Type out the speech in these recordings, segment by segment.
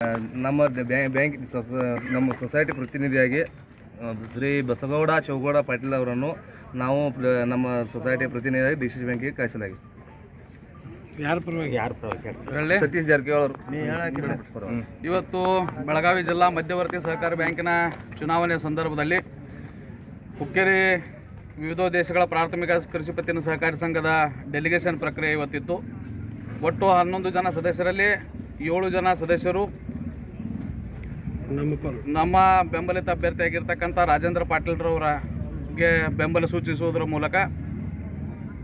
ನಮ್ಮ ಬ್ಯಾಂಕ್ ನಮ್ಮ ಸೊಸೈಟಿ ಪ್ರತಿನಿಧಿಯಾಗಿ ಶ್ರೀ ಬಸಗೌಡ ಶಿವಗೌಡ ಪಾಟೀಲ್ ಅವರನ್ನು ನಾವು ನಮ್ಮ ಸೊಸೈಟಿ ಪ್ರತಿನಿಧಿಯಾಗಿ ಡಿಸಿಸಿ ಬ್ಯಾಂಕಿಗೆ ಕಳಿಸಲಾಗಿದೆ. ಸತೀಶ್ ಜಾರಕಿಹೊಳಿ ಅವರು. ಇವತ್ತು ಬೆಳಗಾವಿ ಜಿಲ್ಲಾ ಮಧ್ಯವರ್ತಿ ಸಹಕಾರಿ ಬ್ಯಾಂಕಿನ ಚುನಾವಣೆ ಸಂದರ್ಭದಲ್ಲಿ ಹುಕ್ಕೇರಿ ವಿವಿಧ ದೇಶಗಳ ಪ್ರಾಥಮಿಕ ಕೃಷಿ ಪತ್ತಿನ ಸಹಕಾರಿ ಸಂಘದ ಡೆಲಿಗೇಷನ್ ಪ್ರಕ್ರಿಯೆ ಇವತ್ತಿತ್ತು. ಒಟ್ಟು 11 ಜನ ಸದಸ್ಯರಲ್ಲಿ 7 ಜನ ಸದಸ್ಯರು ನಮ್ಮ ಬೆಂಬಲಿತ ಅಭ್ಯರ್ಥಿಯಾಗಿರ್ತಕ್ಕಂಥ ರಾಜೇಂದ್ರ ಪಾಟೀಲ್ರವರಿಗೆ ಬೆಂಬಲ ಸೂಚಿಸುವುದರ ಮೂಲಕ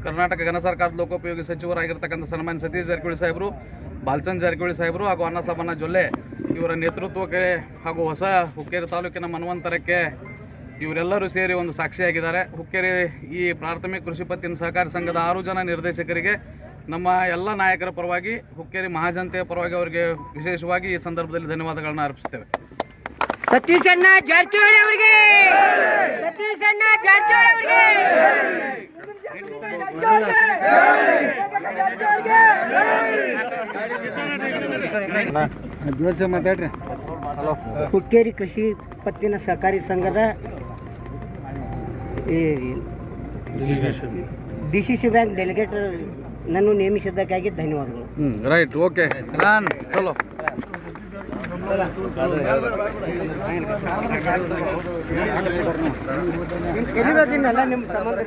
ಕರ್ನಾಟಕ ಘನ ಸರ್ಕಾರದ ಲೋಕೋಪಯೋಗಿ ಸಚಿವರಾಗಿರ್ತಕ್ಕಂಥ ಸನ್ಮಾನ್ಯ ಸತೀಶ್ ಜಾರಕಿಹೊಳಿ ಸಾಹೇಬರು, ಬಾಲಚಂದ್ರ ಜಾರಕಿಹೊಳಿ ಸಾಹೇಬರು ಹಾಗೂ ಅನ್ನಸಬನ್ನ ಜೊಲ್ಲೆ ಇವರ ನೇತೃತ್ವಕ್ಕೆ ಹಾಗೂ ಹೊಸ ಹುಕ್ಕೇರಿ ತಾಲೂಕಿನ ಮನ್ವಂತರಕ್ಕೆ ಇವರೆಲ್ಲರೂ ಸೇರಿ ಒಂದು ಸಾಕ್ಷಿಯಾಗಿದ್ದಾರೆ. ಹುಕ್ಕೇರಿ ಈ ಪ್ರಾಥಮಿಕ ಕೃಷಿ ಪತ್ತಿನ ಸಹಕಾರಿ ಸಂಘದ 6 ಜನ ನಿರ್ದೇಶಕರಿಗೆ ನಮ್ಮ ಎಲ್ಲ ನಾಯಕರ ಪರವಾಗಿ, ಹುಕ್ಕೇರಿ ಮಹಾಜನತೆಯ ಪರವಾಗಿ ಅವರಿಗೆ ವಿಶೇಷವಾಗಿ ಈ ಸಂದರ್ಭದಲ್ಲಿ ಧನ್ಯವಾದಗಳನ್ನು ಅರ್ಪಿಸ್ತೇವೆ. ಸತೀಶ್ ಅಣ್ಣ ಜಾರಕಿಹೊಳಿ ಅವರಿಗೆ, ಸತೀಶ್ ಅಣ್ಣ ಜಾರಕಿಹೊಳಿ ಅವರಿಗೆ. ಹುಕ್ಕೇರಿ ಕೃಷಿ ಪತ್ತಿನ ಸಹಕಾರಿ ಸಂಘದ ಡಿಸಿಸಿ ಬ್ಯಾಂಕ್ ಡೆಲಿಗೇಟರ್ ನನ್ನು ನೇಮಿಸಿದ್ದಕ್ಕಾಗಿ ಧನ್ಯವಾದಗಳು. ರೈಟ್, ಓಕೆ, ರಾನ್ ಚಲೋ. ಎಲ್ಲಿರೋದಿನ್ನಲ್ಲ ನಿಮ್ಮ ಸಂಬಂಧ ಬರ್ರಿ.